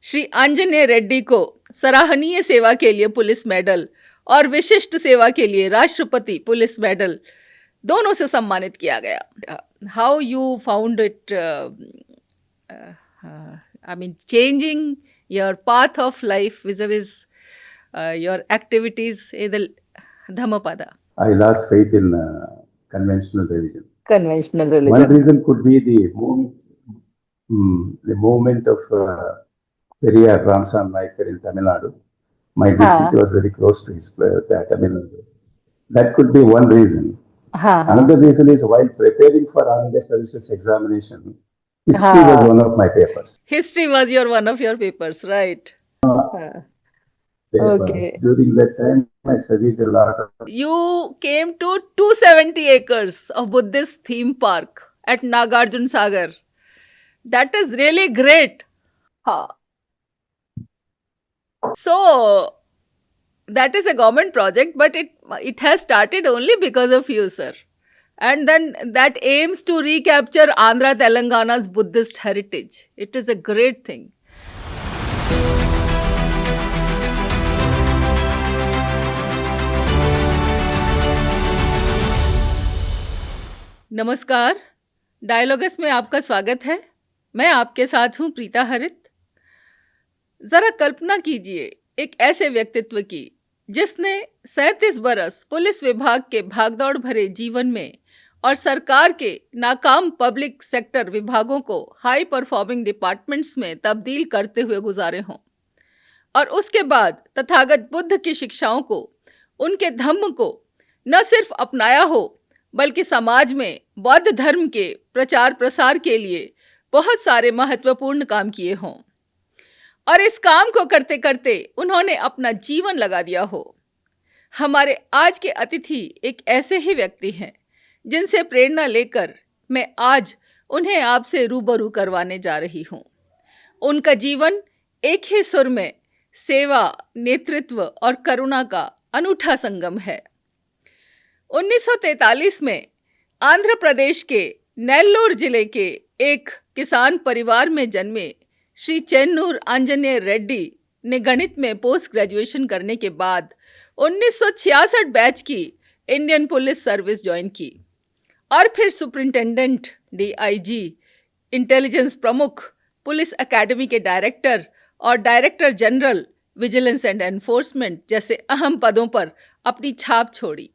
श्री आंजनेय रेड्डी को सराहनीय सेवा के लिए पुलिस मेडल और विशिष्ट सेवा के लिए राष्ट्रपति पुलिस मेडल दोनों से सम्मानित किया गया. How you found it, I mean, changing your path of life vis-a-vis your activities in the Dhammapada? I lost faith in conventional religion. Conventional religion. One reason could be the movement of Periyar Ramsam Naikar in Tamil Nadu. My district was very close to his Tamil Nadu. That could be one reason. Another reason is while preparing for Ananda Services examination, history was one of my papers. History was one of your papers, right? Okay. During that time, I studied a lot of... You came to 270 acres of Buddhist Theme Park at Nagarjuna Saga. That is really great. So, that is a government project, but it has started only because of you, sir. And then that aims to recapture Andhra Telangana's Buddhist heritage. It is a great thing. नमस्कार, dialogues में आपका स्वागत है. मैं आपके साथ हूँ प्रीता हरित. ज़रा कल्पना कीजिए एक ऐसे व्यक्तित्व की जिसने 37 बरस पुलिस विभाग के भागदौड़ भरे जीवन में और सरकार के नाकाम पब्लिक सेक्टर विभागों को हाई परफॉर्मिंग डिपार्टमेंट्स में तब्दील करते हुए गुजारे हों, और उसके बाद तथागत बुद्ध की शिक्षाओं को, उनके धम्म को न सिर्फ अपनाया हो बल्कि समाज में बौद्ध धर्म के प्रचार प्रसार के लिए बहुत सारे महत्वपूर्ण काम किए हों, और इस काम को करते करते उन्होंने अपना जीवन लगा दिया हो. हमारे आज के अतिथि एक ऐसे ही व्यक्ति हैं जिनसे प्रेरणा लेकर मैं आज उन्हें आपसे रूबरू करवाने जा रही हूँ. उनका जीवन एक ही सुर में सेवा, नेतृत्व और करुणा का अनूठा संगम है. 1943 में आंध्र प्रदेश के नेल्लोर जिले के एक किसान परिवार में जन्मे श्री चेन्नूर आंजनेय रेड्डी ने गणित में पोस्ट ग्रेजुएशन करने के बाद 1966 बैच की इंडियन पुलिस सर्विस ज्वाइन की और फिर सुपरिंटेंडेंट, DIG, इंटेलिजेंस प्रमुख, पुलिस एकेडमी के डायरेक्टर और director general vigilance and enforcement जैसे अहम पदों पर अपनी छाप छोड़ी.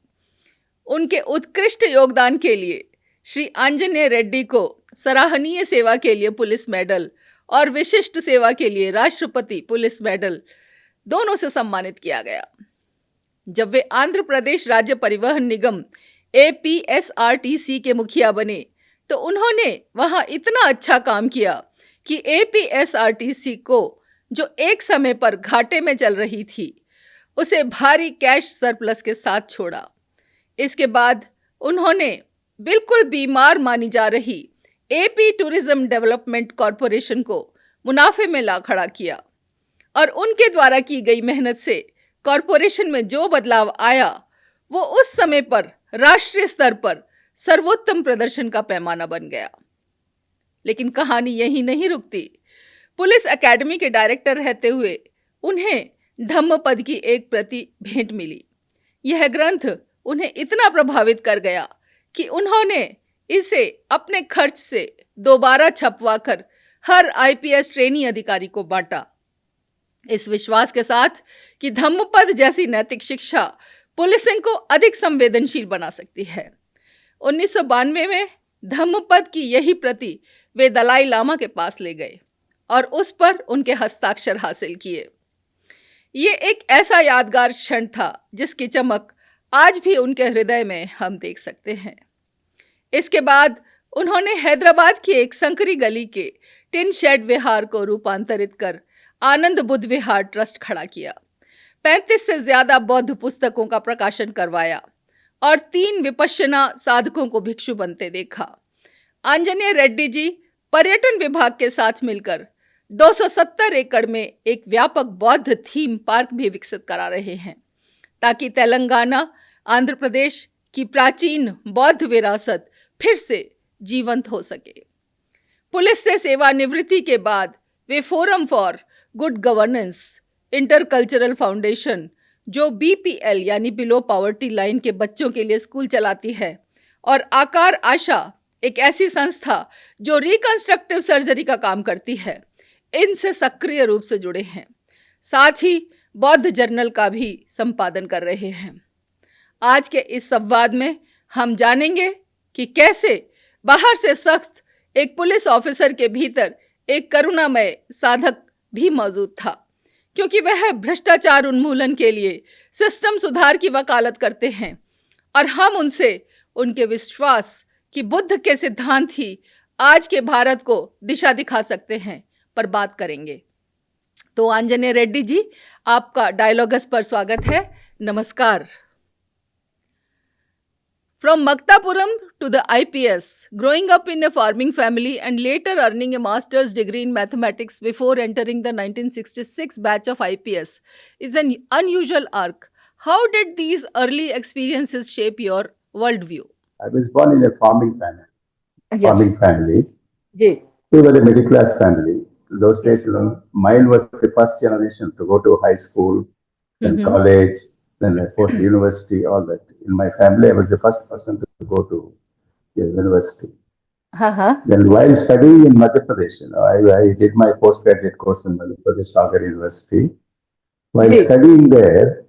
उनके उत्कृष्ट योगदान के लिए श्री आंजनेय रेड्डी को सराहनीय सेवा के लिए पुलिस मेडल और विशिष्ट सेवा के लिए राष्ट्रपति पुलिस मेडल दोनों से सम्मानित किया गया. जब वे आंध्र प्रदेश राज्य परिवहन निगम APSRTC के मुखिया बने तो उन्होंने वहां इतना अच्छा काम किया कि APSRTC को, जो एक समय पर घाटे में चल रही थी, उसे भारी कैश सरप्लस के साथ छोड़ा. इसके बाद उन्होंने बिल्कुल बीमार मानी जा रही AP टूरिज्म डेवलपमेंट कॉरपोरेशन को मुनाफे में ला खड़ा किया, और उनके द्वारा की गई मेहनत से कॉरपोरेशन में जो बदलाव आया वो उस समय पर राष्ट्रीय स्तर पर सर्वोत्तम प्रदर्शन का पैमाना बन गया. लेकिन कहानी यहीं नहीं रुकती. पुलिस एकेडमी के डायरेक्टर रहते हुए उन्हें धम्मपद की एक प्रति भेंट मिली. यह ग्रंथ उन्हें इतना प्रभावित कर गया कि उन्होंने इसे अपने खर्च से दोबारा छपवाकर हर IPS ट्रेनी अधिकारी को बांटा, इस विश्वास के साथ कि धम्मपद जैसी नैतिक शिक्षा पुलिसिंग को अधिक संवेदनशील बना सकती है. 1992 में धम्मपद की यही प्रति वे दलाई लामा के पास ले गए और उस पर उनके हस्ताक्षर हासिल किए. ये एक ऐसा यादगार क्षण था जिसकी चमक आज भी उनके हृदय में हम देख सकते हैं. इसके बाद उन्होंने हैदराबाद की एक संकरी गली के टिन शेड विहार को रूपांतरित कर आनंद बुद्ध विहार ट्रस्ट खड़ा किया. 35 से ज्यादा बौद्ध पुस्तकों का प्रकाशन करवाया और 3 विपश्यना साधकों को भिक्षु बनते देखा. आंजनेय रेड्डी जी पर्यटन विभाग के साथ मिलकर 270 एकड़ में एक व्यापक बौद्ध थीम पार्क भी विकसित करा रहे हैं, ताकि तेलंगाना, आंध्र प्रदेश की प्राचीन बौद्ध विरासत फिर से जीवंत हो सके. पुलिस से सेवानिवृत्ति के बाद वे forum for good governance, intercultural foundation जो बीपीएल यानी बिलो पॉवर्टी लाइन के बच्चों के लिए स्कूल चलाती है, और आकार आशा एक ऐसी संस्था जो रिकंस्ट्रक्टिव सर्जरी का काम करती है, इनसे सक्रिय रूप से जुड़े हैं। साथ ही बौद्ध जर्नल का भी संपादन कर रहे हैं। आज के इस संवाद में हम जानेंगे कि कैसे बाहर से सख्त एक पुलिस ऑफिसर के भीतर एक करुणामय साधक भी मौजूद था, क्योंकि वह भ्रष्टाचार उन्मूलन के लिए सिस्टम सुधार की वकालत करते हैं, और हम उनसे उनके विश्वास कि बुद्ध के सिद्धांत ही आज के भारत को दिशा दिखा सकते हैं पर बात करेंगे। तो आंजनेय रेड्डी जी, आपका डायलॉगस पर स्वागत है। नमस्कार। From Maktapuram to the IPS, growing up in a farming family and later earning a master's degree in mathematics before entering the 1966 batch of IPS is an unusual arc. How did these early experiences shape your worldview? I was born in a farming family. Yes. Farming family. Yeah. We were a middle class family. Those days, mine was the first generation to go to high school, then college, then post university, all that. In my family, I was the first person to go to university. Then while studying in Madhya Pradesh, I did my postgraduate course in Madhya Pradesh Saga University. While studying there,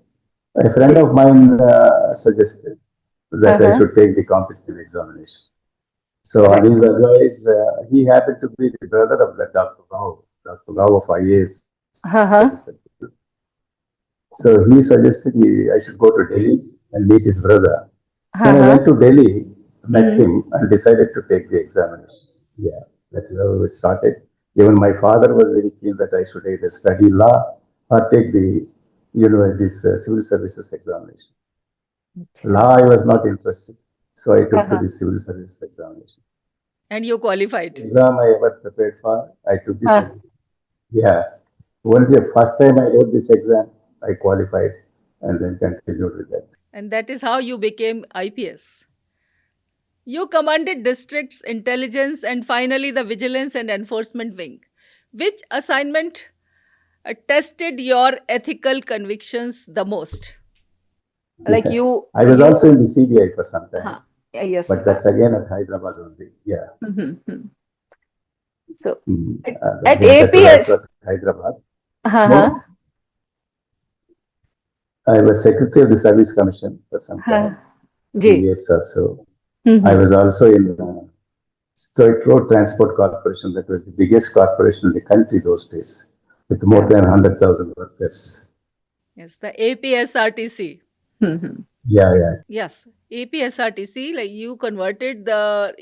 a friend of mine suggested that I should take the competitive examination. So on his advice, he happened to be the brother of the Dr. Rao of IAS. So he suggested I should go to Delhi and meet his brother. When I went to Delhi, met him and decided to take the examination. Yeah, that's how it started. Even my father was very keen that I should either study law or take the, this civil services examination. Law I was not interested, so I took to the civil service examination. And you qualified? Exam I ever prepared for, I took this exam. Yeah, only the first time I wrote this exam, I qualified and then continued with that. And that is how you became IPS. You commanded districts, intelligence, and finally the vigilance and enforcement wing. Which assignment tested your ethical convictions the most? Like you... I was also in the CBI for some time. Yes. But that's again at Hyderabad only. Yeah. So, at APS... Hyderabad. I was secretary of the Service Commission for some time. 2 years or so. I was also in the State Road Transport Corporation, that was the biggest corporation in the country those days, with more than 100,000 workers. Yes, the APSRTC. Yeah. Yes, APSRTC, like you converted the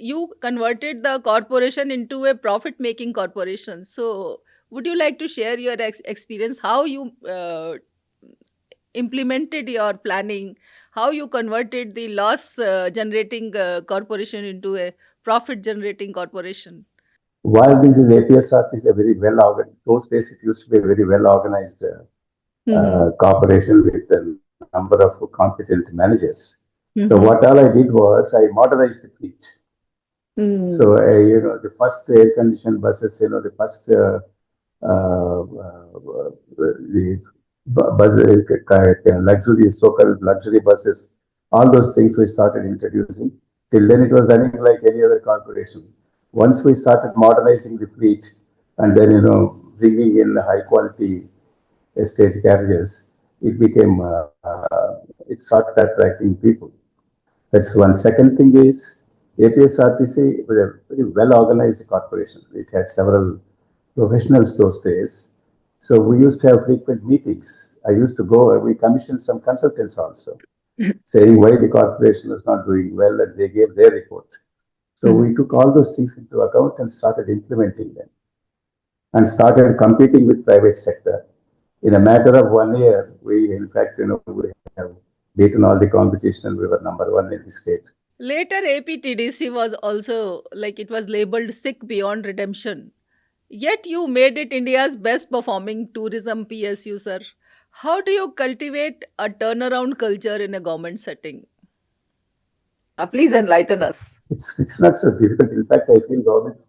corporation into a profit-making corporation. So, would you like to share your experience, how you implemented your planning, how you converted the loss-generating corporation into a profit-generating corporation? While this is APSRTC, a very well organized, those days it used to be a very well organized corporation with a number of competent managers. So what all I did was I modernized the fleet. So the first air-conditioned buses, the first the luxury, so-called luxury buses, all those things we started introducing. Till then it was running like any other corporation. Once we started modernizing the fleet and then bringing in high quality stage carriages, it became it started attracting people. That's one. Second thing is APSRTC was a very well organized corporation. It had several professionals those days. So we used to have frequent meetings. I used to go, we commissioned some consultants also, saying why the corporation was not doing well, and they gave their report. So we took all those things into account and started implementing them and started competing with private sector. In a matter of 1 year, we in fact, we have beaten all the competition and we were number one in the state. Later, APTDC was also, it was labeled sick beyond redemption. Yet you made it India's best performing tourism PSU, sir. How do you cultivate a turnaround culture in a government setting? Please enlighten us. It's not so difficult. In fact, I feel government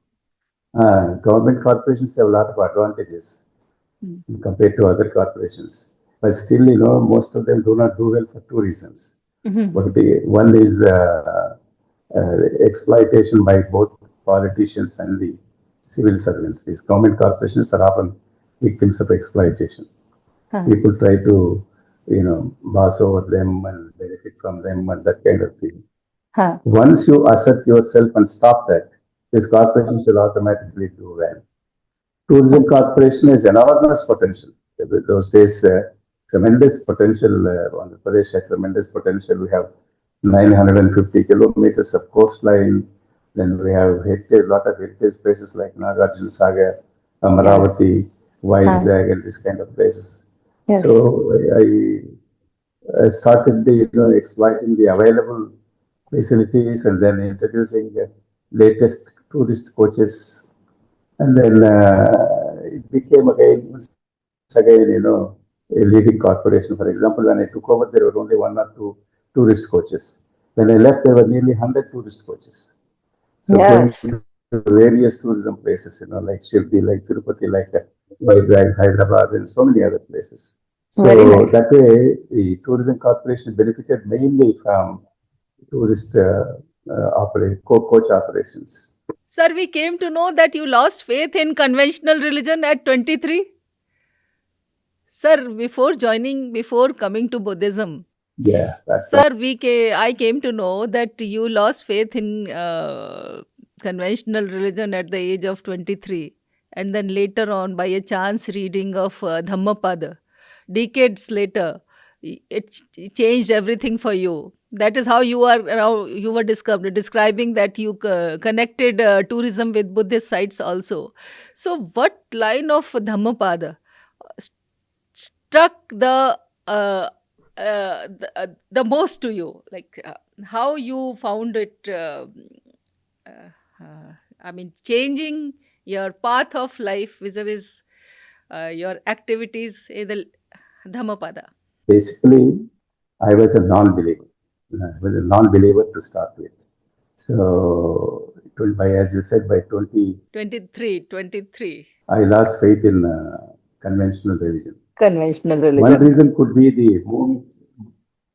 corporations have a lot of advantages. compared to other corporations. But still, most of them do not do well for two reasons. One is exploitation by both politicians and the civil servants. These government corporations are often victims of exploitation. People try to, boss over them and benefit from them and that kind of thing. Once you assert yourself and stop that, these corporations will automatically do well. Tourism corporation has enormous potential. Those days, tremendous potential. Andhra Pradesh had tremendous potential. We have 950 kilometers of coastline. Then we have a lot of heritage places like Nagarjuna Saga, Amaravati, Vizag, and this kind of places. Yes. So I started exploiting the available facilities and then introducing the latest tourist coaches. And then it became again, a leading corporation. For example, when I took over, there were only one or two tourist coaches. When I left, there were nearly 100 tourist coaches. So yes. Going to various tourism places, like Shirdi, like Tirupati, like Vizag, Hyderabad, and so many other places. So nice. That way, the tourism corporation benefited mainly from tourist coach operations. Sir, we came to know that you lost faith in conventional religion at 23. Sir, before coming to Buddhism, yeah, sir, I came to know that you lost faith in conventional religion at the age of 23, and then later on, by a chance reading of Dhammapada, decades later, it changed everything for you. That is how you were describing that you connected tourism with Buddhist sites also. So, what line of Dhammapada struck the most to you? Like how you found it? Changing your path of life vis-a-vis your activities in the Dhammapada. Basically, I was a non-believer. I was a non-believer to start with. So, as you said, by 23, I lost faith in conventional religion. Conventional religion. One reason could be the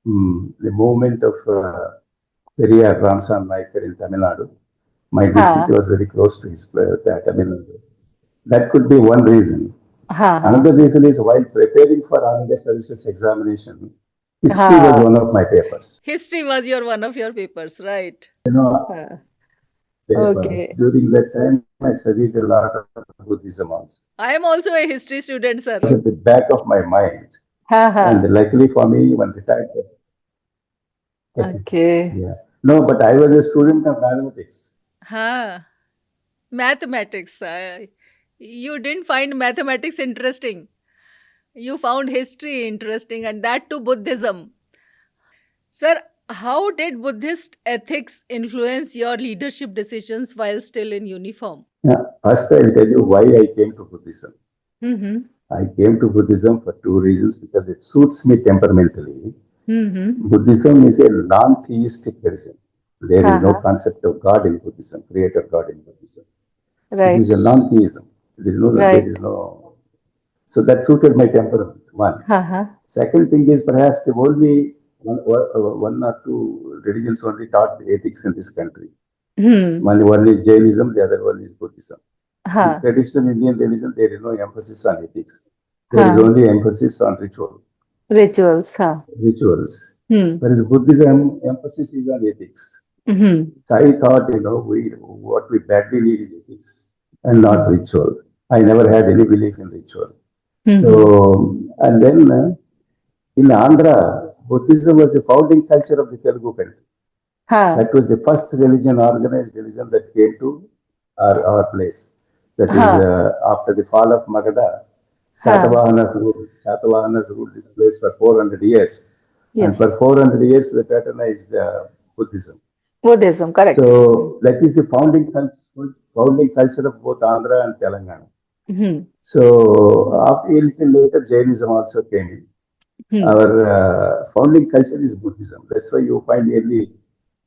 movement of Periyar Ramsam Naikar in Tamil Nadu. My district was very close to his that could be one reason. Another reason is while preparing for Ananda Services examination, history was one of my papers. History was one of your papers, right? Okay. During that time, I studied a lot of Buddhism also. I am also a history student, sir. It was at the back of my mind. And luckily for me, when retired. Okay. Yeah. No, but I was a student of mathematics. Mathematics. You didn't find mathematics interesting. You found history interesting, and that too Buddhism. Sir, how did Buddhist ethics influence your leadership decisions while still in uniform? First, I'll tell you why I came to Buddhism. I came to Buddhism for two reasons, because it suits me temperamentally. Buddhism is a non-theistic religion. There is no concept of God in Buddhism, creator God in Buddhism. Right. This is a non-theism. There is no. So that suited my temperament, one. Second thing is perhaps the only one or two religions only taught the ethics in this country. One is Jainism, the other one is Buddhism. In traditional Indian religion, there is no emphasis on ethics. There is only emphasis on ritual. Rituals. Whereas Buddhism, emphasis is on ethics. So I thought, what we badly need is ethics and not ritual. I never had any belief in ritual. So, and then in Andhra, Buddhism was the founding culture of the Telugu country. That was the first organized religion that came to our place. That is after the fall of Magadha. Satavahanas ruled this place for 400 years. Yes. And for 400 years, they patronized Buddhism. Buddhism, correct. So that is the founding culture of both Andhra and Telangana. So after a little later, Jainism also came in. Our founding culture is Buddhism. That's why you find nearly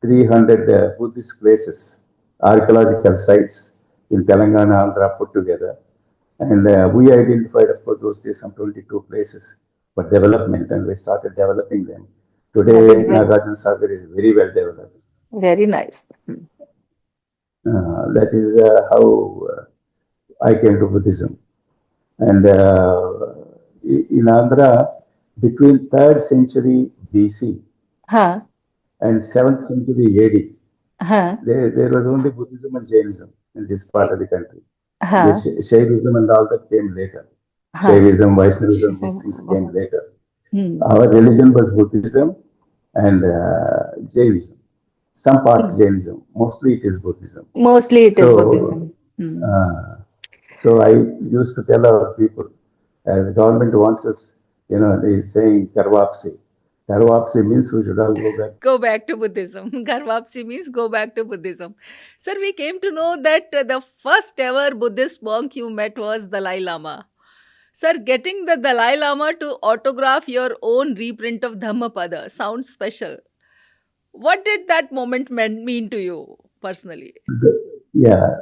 300 Buddhist places, archaeological sites in Telangana, Andhra put together. And we identified, of course, those days some 22 places for development, and we started developing them. Today, Nagarjuna Saga is very well developed. Very nice. That is how I came to Buddhism. And in Andhra, between 3rd century BC and 7th century AD, there was only Buddhism and Jainism in this part of the country. The Shaivism and all that came later. Shaivism, Vaishnavism, these things came later. Our religion was Buddhism and Jainism. Some parts Jainism, mostly it is Buddhism. Mostly it is Buddhism. So I used to tell our people, the government wants us, they're saying Karvapsi. Karvapsi means we should all go back. Go back to Buddhism. Karvapsi means go back to Buddhism. Sir, we came to know that the first ever Buddhist monk you met was Dalai Lama. Sir, getting the Dalai Lama to autograph your own reprint of Dhammapada sounds special. What did that moment mean to you personally? Yeah,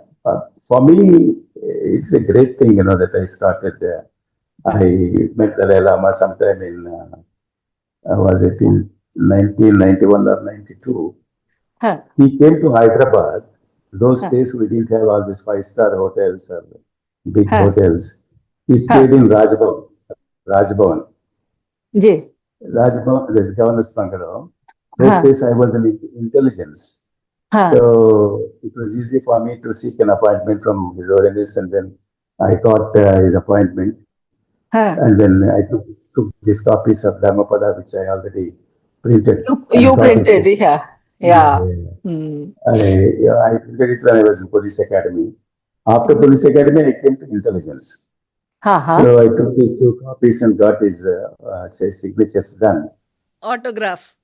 for me, it's a great thing, that I started. I met Dalai Lama sometime in, was it in 1991 or 92? He came to Hyderabad. Those days we didn't have all these 5-star hotels or big hotels. He stayed in Rajbhavan. Rajbhavan, there's Governor's Bungalow. Those days I was in intelligence. So it was easy for me to seek an appointment from His Holiness, and then I got his appointment. And then I took these copies of Dhammapada, which I already printed. You printed, yeah. I printed it when I was in Police Academy. After Police Academy, I came to intelligence. So I took these 2 copies and got his signatures done. Autograph.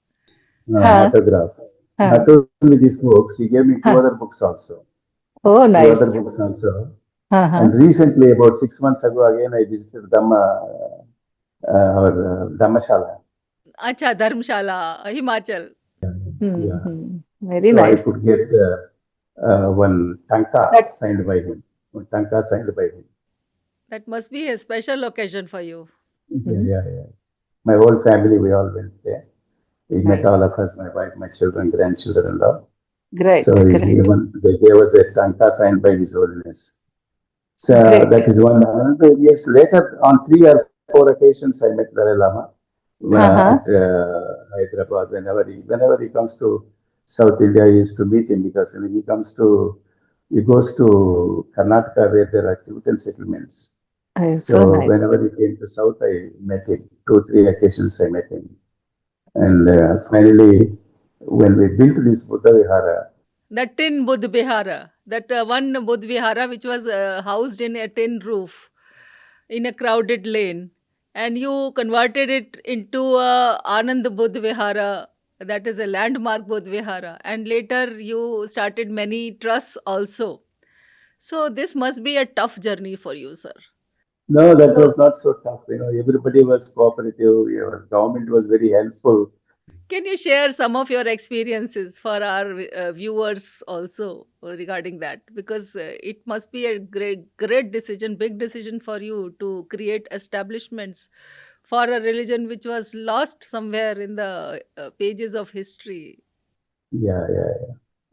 Autograph. Not only these books, he gave me 2 other books also. Oh, nice. 2 other books also. And recently, about 6 months ago, again I visited Dhamma, our Dhammashala. Acha, Dharmshala, Himachal. Very so nice. I could get one tanka signed by him. That must be a special occasion for you. Yeah. My whole family, we all went there. He met all of us, my wife, my children, grandchildren and all. Great. So they gave us a tanka signed by His Holiness. So that is one. Another years later, on 3 or 4 occasions, I met Dalai Lama at Hyderabad. Whenever he comes to South India, I used to meet him, because when he goes to Karnataka, where there are Tibetan settlements. So nice. Whenever he came to South, I met him. 2, 3 occasions I met him. And finally, when we built this Buddha Vihara, the tin Buddha Vihara, that one Buddha Vihara which was housed in a tin roof in a crowded lane, and you converted it into Ananda Buddha Vihara, that is a landmark Buddha Vihara, and later you started many trusts also. So this must be a tough journey for you, sir. No, that was not so tough. Everybody was cooperative. Your government was very helpful. Can you share some of your experiences for our viewers also regarding that? Because it must be a great decision, big decision for you to create establishments for a religion which was lost somewhere in the pages of history. Yeah.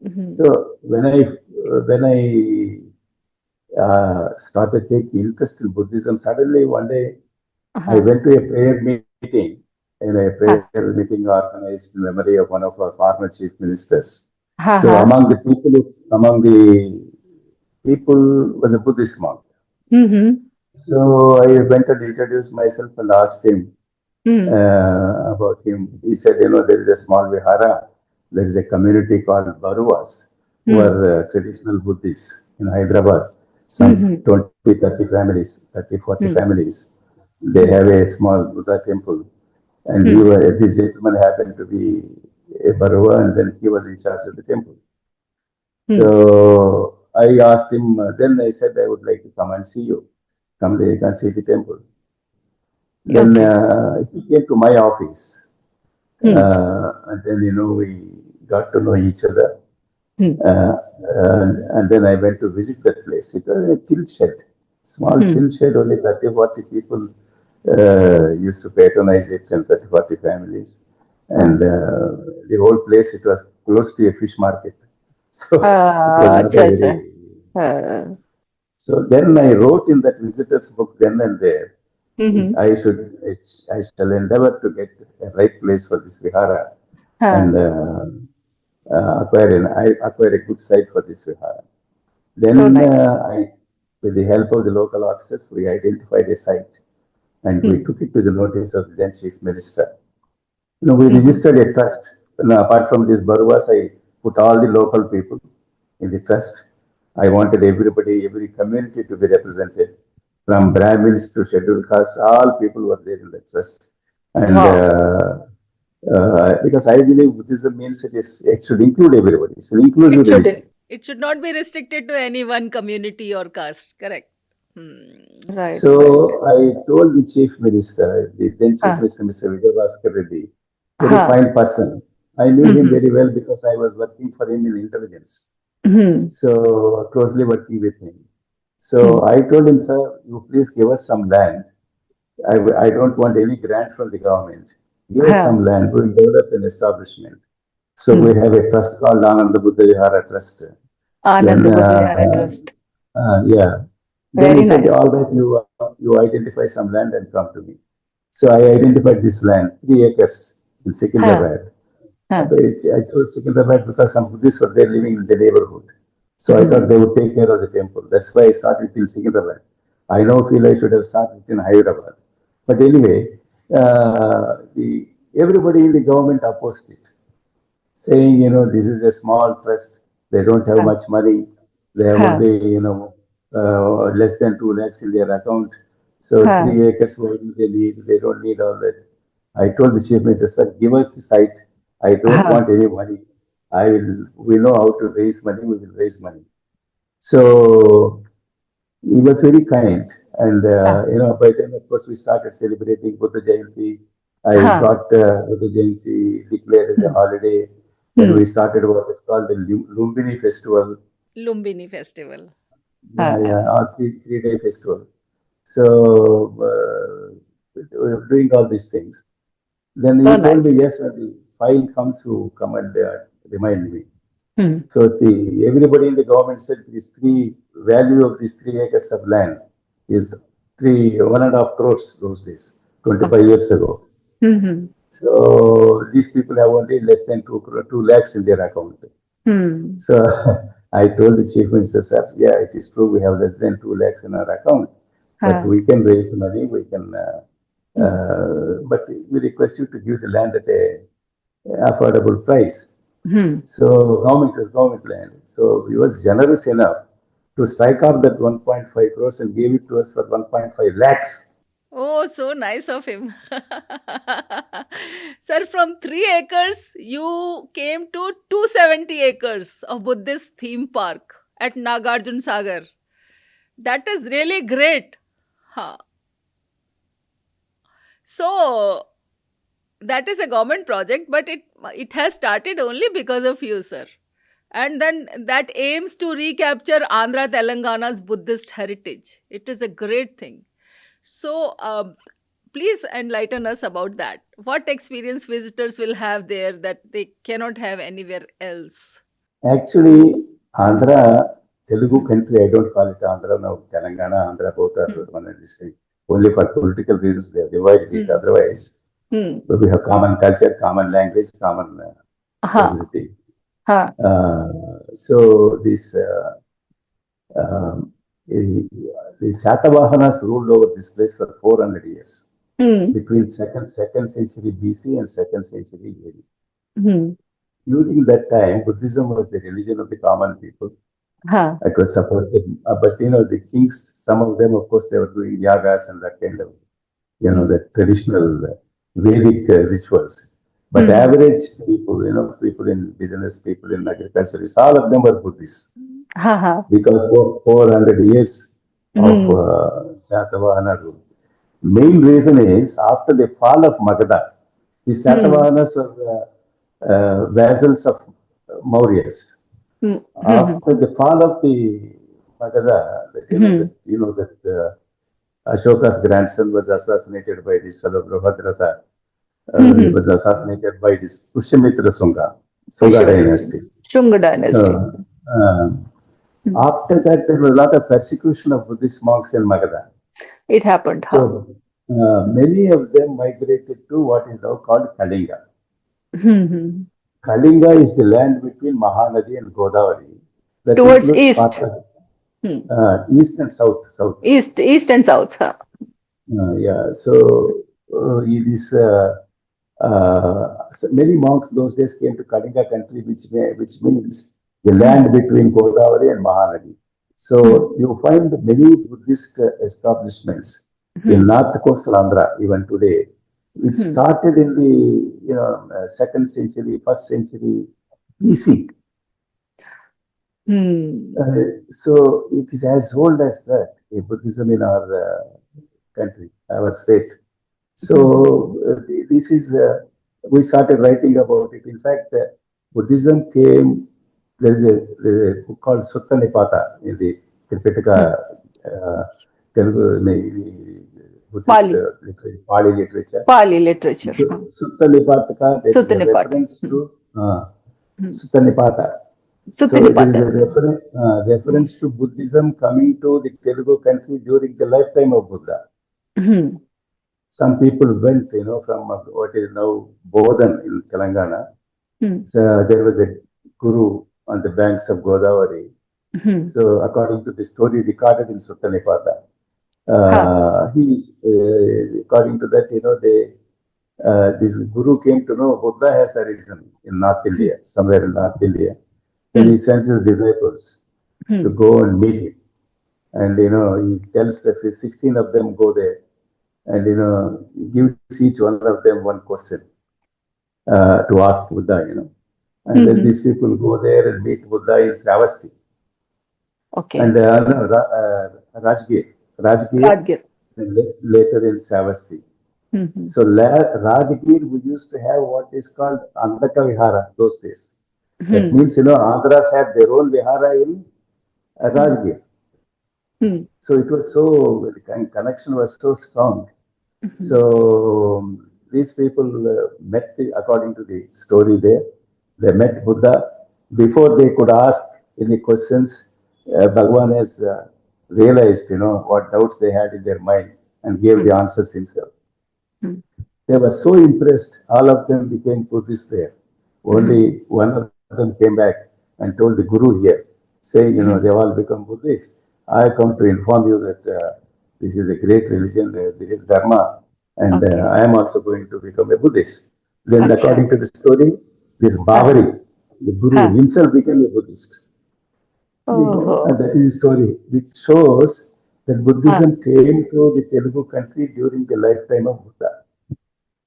So when I started taking interest in Buddhism, suddenly one day I went to a prayer meeting. In a prayer meeting organized in memory of one of our former chief ministers. So among the people was a Buddhist monk. So I went and introduced myself and asked him about him. He said, there is a small vihara. There is a community called Baruas, who are traditional Buddhists in Hyderabad. Some 20, 30 families, 30, 40 families. They have a small Buddha temple. And this gentleman happened to be a Barua, and then he was in charge of the temple. So I asked him, then I said, I would like to come and see you. Come there, you can see the temple. Then he came to my office. And then, we got to know each other. And then I went to visit that place. It was a till shed, Small tin shed, only 30, 40 people used to patronize it, and 30, 40 families. And the whole place, it was close to a fish market. So it was not a अच्छा अच्छा very... So then I wrote in that visitors book then and there, I shall endeavor to get a right place for this vihara and acquire a good site for this vihara. so Then nice. with the help of the local officers, we identified a site and we took it to the notice of the then Chief Minister. We registered a trust. Apart from this Barwas, I put all the local people in the trust. I wanted everybody, every community to be represented, from Brahmins to scheduled castes. All people were there in the trust. And Wow. because I believe Buddhism means it should include everybody. It's an inclusive It religion. should. It should not be restricted to any one community or caste. Correct. Right, So right. I told the Chief Minister, the then Chief Minister, Mr. Vijay Reddy, very Huh. fine person. I knew him very well because I was working for him in intelligence. So closely working with him. So I told him, sir, you please give us some land. I don't want any grant from the government. Give us some Huh. land. We'll develop an establishment. So we have a trust called Ananda Buddha Vihara Trust. Then, Ananda Buddha Vihara Trust. yeah. Then he Very said, nice. all right, you identify some land and come to me. So I identified this land, 3 acres in Huh. Secunderabad. Huh. I chose Secunderabad because some Buddhists were there living in the neighborhood. So I thought they would take care of the temple. That's why I started in Secunderabad. I now feel I should have started in Hyderabad. But anyway, everybody in the government opposed it, saying, this is a small trust. They don't have Huh. much money. They have Huh. only, less than 2 lakhs in their account. So Huh. 3 acres, what do they need? They don't need all that. I told the Chief Minister, sir, give us the site. I don't Huh. want any money. We know how to raise money. We will raise money. So he was very kind. And, Huh. by then, of course, we started celebrating Buddha Jayanti. I Huh. got Buddha Jayanti declared as a holiday. Then we Hmm. started what is called the Lumbini Festival. Lumbini Festival. Yeah, Huh. our three-day festival. So, doing all these things. Then he So told me, nice. yes, when the file comes to come and remind me. Hmm. So everybody in the government said these value of these 3 acres of land is 1.5 crores those days, 25 years ago. Hmm. So these people have only less than 2 lakhs in their account. Hmm. So I told the Chief Minister, sir, yeah, it is true we have less than 2 lakhs in our account, but Huh. we can raise money, we can, but we request you to give the land at a affordable price. Hmm. So government is government land. So he was generous enough to strike off that 1.5 crores and gave it to us for 1.5 lakhs. Oh, so nice of him. Sir, from 3 acres, you came to 270 acres of Buddhist theme park at Nagarjuna Saga. That is really great. Huh. So, that is a government project, but it has started only because of you, sir. And then that aims to recapture Andhra Telangana's Buddhist heritage. It is a great thing. So, please enlighten us about that. What experience visitors will have there that they cannot have anywhere else? Actually, Andhra, Telugu Hmm. country, I don't call it Andhra now, Telangana, Andhra, both are Hmm. one and the same. Only for political reasons they have divided it. Hmm. Otherwise, Hmm. we have common culture, common language, common Huh. everything. Huh. So this um, the Satavahanas ruled over this place for 400 years, Hmm. between second century BC and second century AD. Hmm. During that time, Buddhism was the religion of the common people. Huh. It was supported, but the kings, some of them, of course, they were doing yagas and that kind of, Hmm. the traditional Vedic rituals. But Hmm. average people, people in business, people in agriculture, all of them were Buddhists Huh. Huh. because of 400 years of Hmm. Satavahana rule. Main reason is after the fall of Magadha, the Hmm. Satavahanas were vassals of Mauryas. Hmm. Hmm. After the fall of the Magadha, that, that Ashoka's grandson was assassinated by this fellow Brahadratha. He was assassinated by this Pushyamitra Sunga dynasty. Shunga dynasty. So, after that, there was a lot of persecution of Buddhist monks in Magadha. It happened. So, many of them migrated to what is now called Kalinga. Kalinga is the land between Mahanadi and Godavari. Towards east. East and south. East and south. Yeah. So it is many monks those days came to Kalinga country, which means the land between Godavari and Mahanadi. So you find many Buddhist establishments in North Coastal Andhra even today. It started in the 2nd century, 1st century BC. So it is as old as that, Buddhism in our country, our state. So this is, we started writing about it. In fact, Buddhism came, there is a book called Sutta Nipata in the Tripitaka Telugu, Pali literature. Sutta Nipata, there is a reference to Sutta Nipata. So it is a reference to Buddhism coming to the Telugu country during the lifetime of Buddha. Some people went, from what is now Bodhan in Telangana. So there was a guru on the banks of Godavari. So according to the story recorded in Sutta Nipata, according to that, this guru came to know Buddha has arisen in North India, somewhere in North India. Then he sends his disciples to go and meet him. And, he tells that 16 of them go there. And, he gives each one of them one question to ask Buddha, And then these people go there and meet Buddha in Sravasti. Okay. And Rajgir. And later in Sravasti. So Rajgir, we used to have what is called Ananda Buddha Vihara those days. That means, Andhras had their own Vihara in Rajgir. So it was so, the connection was so strong. So these people met, according to the story there, they met Buddha. Before they could ask any questions, Bhagavan has realized, what doubts they had in their mind and gave the answers himself. They were so impressed, all of them became Buddhists there. Only one of them came back and told the Guru here, saying, they've all become Buddhists. I come to inform you that this is a great religion, the Dhamma, and I am also going to become a Buddhist. Then, according to the story, this Bavari, the Guru himself became a Buddhist. And that is the story, which shows that Buddhism came to the Telugu country during the lifetime of Buddha.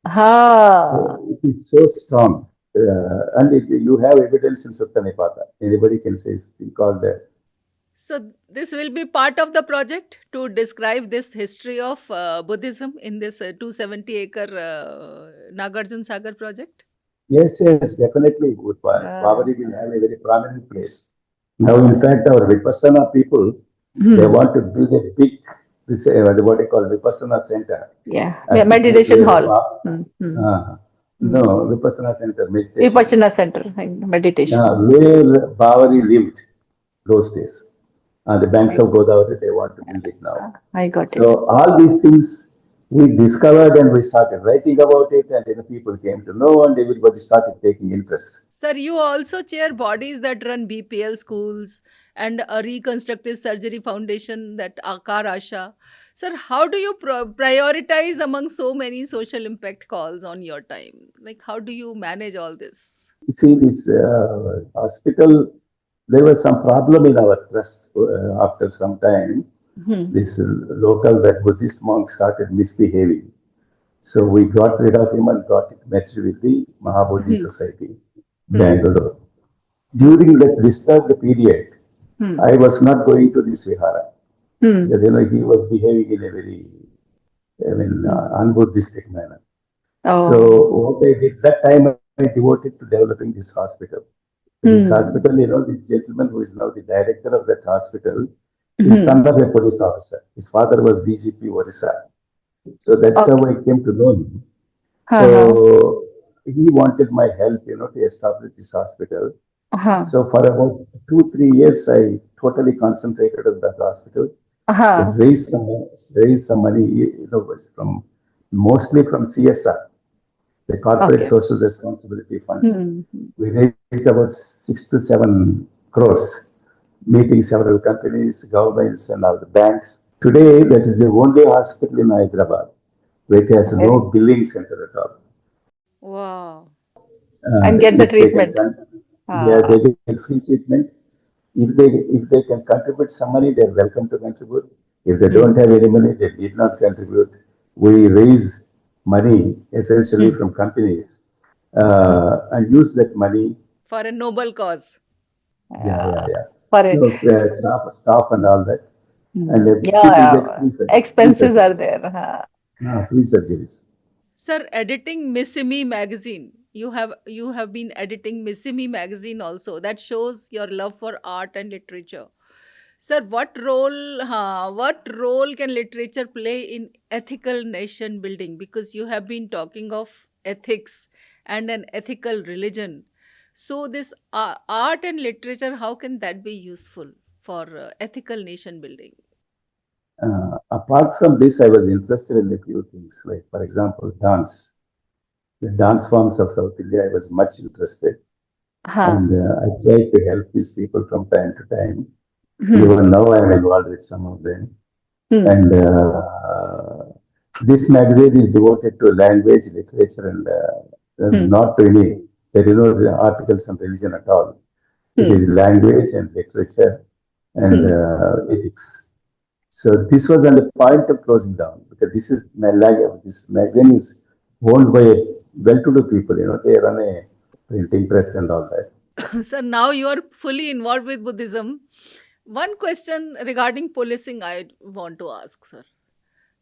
So it is so strong. And you have evidence in Sutta Nipata. Anybody can say it's called that. So this will be part of the project to describe this history of Buddhism in this 270-acre Nagarjuna Saga project? Yes, definitely. Bavari will have a very prominent place. Now, in fact, our Vipassana people, they want to build a big, what they call Vipassana center. Yeah, meditation hall. No, Vipassana center. Vipassana center, meditation. Where Bavari lived those days. The banks of Godavari, they want to build it now. I got it. So all these things we discovered and we started writing about it, and people came to know and everybody started taking interest. Sir, you also chair bodies that run BPL schools and a reconstructive surgery foundation, that Akar Asha. Sir, how do you prioritize among so many social impact calls on your time? Like, how do you manage all this? You see, this hospital, there was some problem in our trust after some time. This local, that Buddhist monk started misbehaving. So we got rid of him and got it matched with the Mahabodhi Society, Bangalore. During that disturbed period, I was not going to this Vihara. Because, he was behaving in a very, un-Buddhistic manner. So what I did that time, I devoted to developing this hospital. This hospital, the gentleman who is now the director of that hospital, He's son of a police officer. His father was DGP Orissa. So that's how I came to know him. So he wanted my help, to establish this hospital. So for about 2-3 years, I totally concentrated on that hospital. Raised some money, from mostly from CSR, the Corporate Social Responsibility Funds. We raised about 6 to 7 crores, meeting several companies, governments, and all the banks. Today, that is the only hospital in Hyderabad which has no billing center at all. Wow. And get the treatment. They get free treatment. If they can contribute some money, they're welcome to contribute. If they don't have any money, they need not contribute. We raise money essentially from companies and use that money for a noble cause. For it. Staff and all that. And expenses are there. Free surgeries. Sir, editing Missimi magazine. You have been editing Missimi magazine also. That shows your love for art and literature. Sir, what role can literature play in ethical nation building? Because you have been talking of ethics and an ethical religion. So this art and literature, how can that be useful for ethical nation building? Apart from this, I was interested in a few things, like, for example, dance. The dance forms of South India, I was much interested. And I tried to help these people from time to time. Even now, I am involved with some of them. And this magazine is devoted to language, literature, and not to any, articles on religion at all. It is language and literature and ethics. So this was on the point of closing down, because this magazine is owned by well-to-do people. They run a printing press and all that. So now you are fully involved with Buddhism. One question regarding policing I want to ask, sir.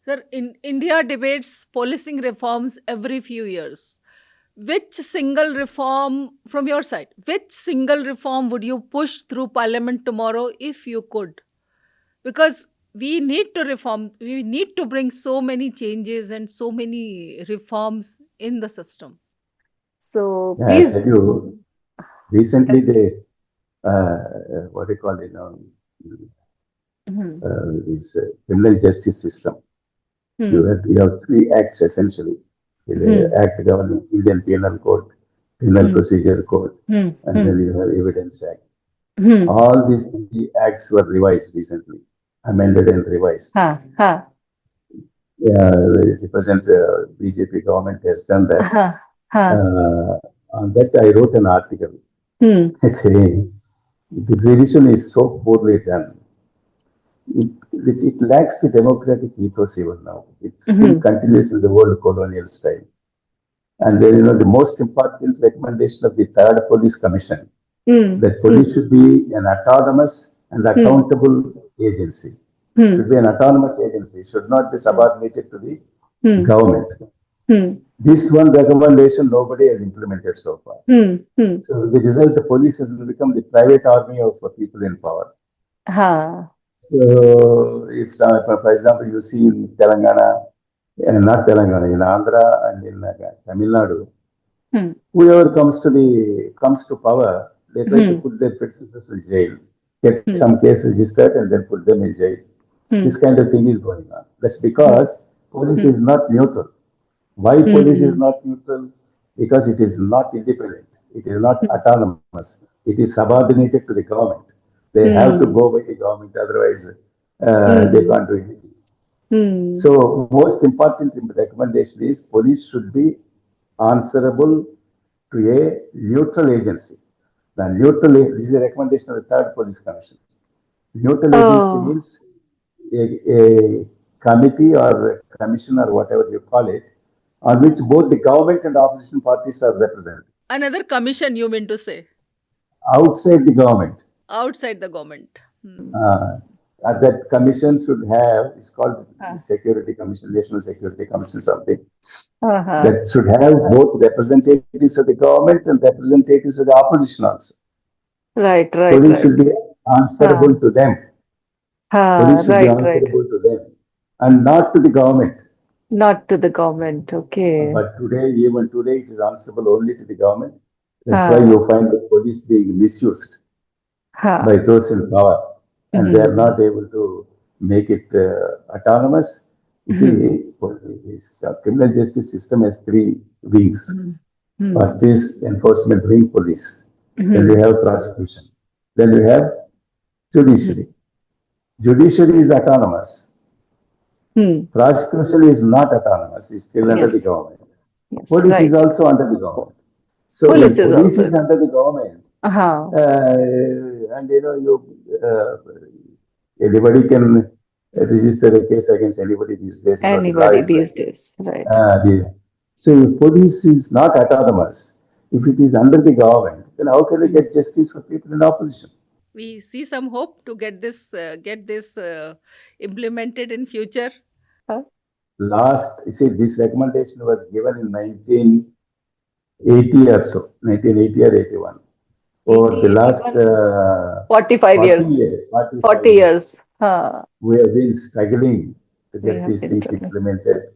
Sir, in India debates policing reforms every few years. Which single reform, from your side, which single reform would you push through Parliament tomorrow if you could? Because we need to reform, we need to bring so many changes and so many reforms in the system. So please. I tell you, recently they, what do you call it now, this criminal justice system. You have 3 acts essentially. The Act governing Indian Penal Code, Penal Procedure Code, and then you have Evidence Act. All these 3 acts were revised recently, amended and revised. The present BJP government has done that. On that, I wrote an article saying the revision is so poorly done. It lacks the democratic ethos even now. It still continues with the old colonial style. And then, the most important recommendation of the Third Police Commission, that police should be an autonomous and accountable agency. Should be an autonomous agency, should not be subordinated to the government. This one recommendation nobody has implemented so far. So the result, the police has become the private army of people in power. So if, for example, you see in Telangana, not Telangana, in Andhra and in Tamil Nadu, whoever comes to power, they try to put their predecessors in jail, get some case registered, and then put them in jail. This kind of thing is going on. That's because police is not neutral. Why police is not neutral? Because it is not independent. It is not autonomous. It is subordinated to the government. They have to go by the government, otherwise they can't do anything. So most important recommendation is police should be answerable to a neutral agency. The neutral, this is a recommendation of the Third Police Commission. Neutral agency means a committee or a commission or whatever you call it, on which both the government and opposition parties are represented. Another commission, you mean to say? Outside the government. Outside the government. That commission should have, it's called Security Commission, National Security Commission, something. That should have both representatives of the government and representatives of the opposition also. Right. Police should be answerable to them. Police should be right. answerable to them and not to the government. Not to the government. Okay. But today, even today, it is answerable only to the government. That's why you find the police being misused by those in power, and they are not able to make it autonomous. You see, this criminal justice system has three wings. First is enforcement wing, police. Then we have prosecution. Then we have judiciary. Judiciary is autonomous. Prosecution is not autonomous. It's still under the government. Yes, Police is also under the government. So Police when is police also- is under the government, and anybody can register a case against anybody these days. Anybody these days, right? So if police is not autonomous, if it is under the government, then how can we get justice for people in opposition? We see some hope to get this implemented in future. This recommendation was given in 1980 or so, 1980 or 81. For the last 45 years. 40 years. We have been struggling to get these things implemented.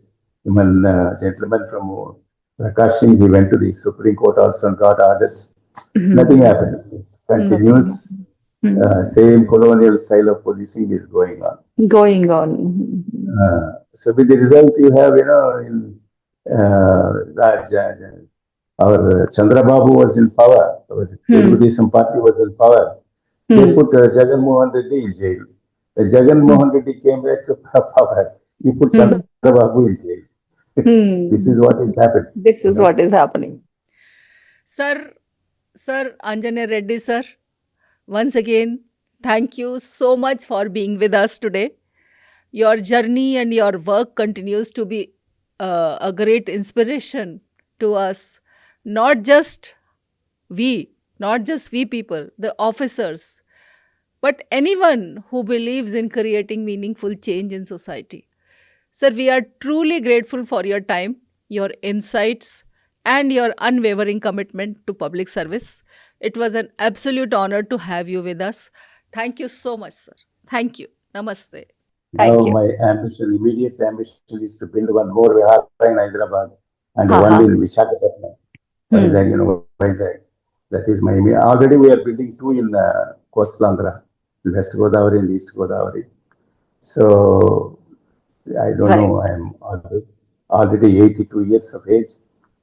Even gentleman from Prakash Singh, he went to the Supreme Court also and got orders. Nothing happened. It continues. Same colonial style of policing is going on. So with the result you have, in our Chandrababu was in power, our Buddhism party was in power. They put Jagan Mohan Reddy in jail. Jagan Mohan Reddy came back to power. He put Chandrababu in jail. This is what is happening. This is what is happening. Sir Anjaneya Reddy sir, once again, thank you so much for being with us today. Your journey and your work continues to be a great inspiration to us. Not just we people, the officers, but anyone who believes in creating meaningful change in society. Sir, we are truly grateful for your time, your insights, and your unwavering commitment to public service. It was an absolute honor to have you with us. Thank you so much, sir. Thank you. Namaste. Now my immediate ambition is to build one more Vihara in Hyderabad and one in Visakhapatnam. Vizag. That is my immediate. Already we are building two in Coastal Andhra, West Godavari and East Godavari. So I don't know, I am already 82 years of age.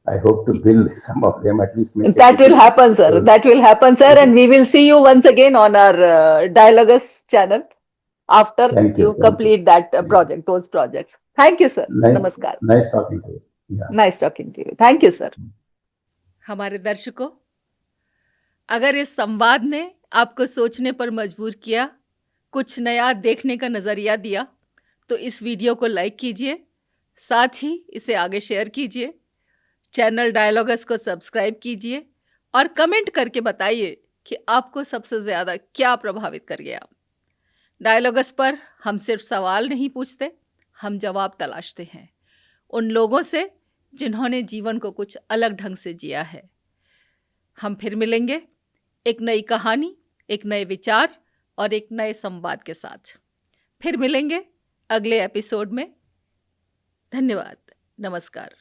I hope to build some of them at least. That will happen, sir. That will happen, sir. And we will see you once again on our Dialogus channel after you complete that project, those projects. Thank you, sir. Namaskar. Nice talking to you. Yeah. Nice talking to you. Thank you, sir. हमारे दर्शकों, अगर इस संवाद ने आपको सोचने पर मजबूर किया, कुछ नया देखने का नजरिया दिया, तो इस वीडियो को लाइक कीजिए, साथ ही इसे आगे शेयर कीजिए, चैनल डायलॉगस को सब्सक्राइब कीजिए और कमेंट करके बताइए कि आपको सबसे ज़्यादा क्या प्रभावित कर गया। डायलॉगस पर हम सिर्फ सवाल नहीं पूछते, हम जवाब तलाशते हैं उन लोगों से जिन्होंने जीवन को कुछ अलग ढंग से जिया है। हम फिर मिलेंगे एक नई कहानी, एक नए विचार और एक नए संवाद के साथ। फिर मिलेंगे अगले एपिसोड में। धन्यवाद। नमस्कार।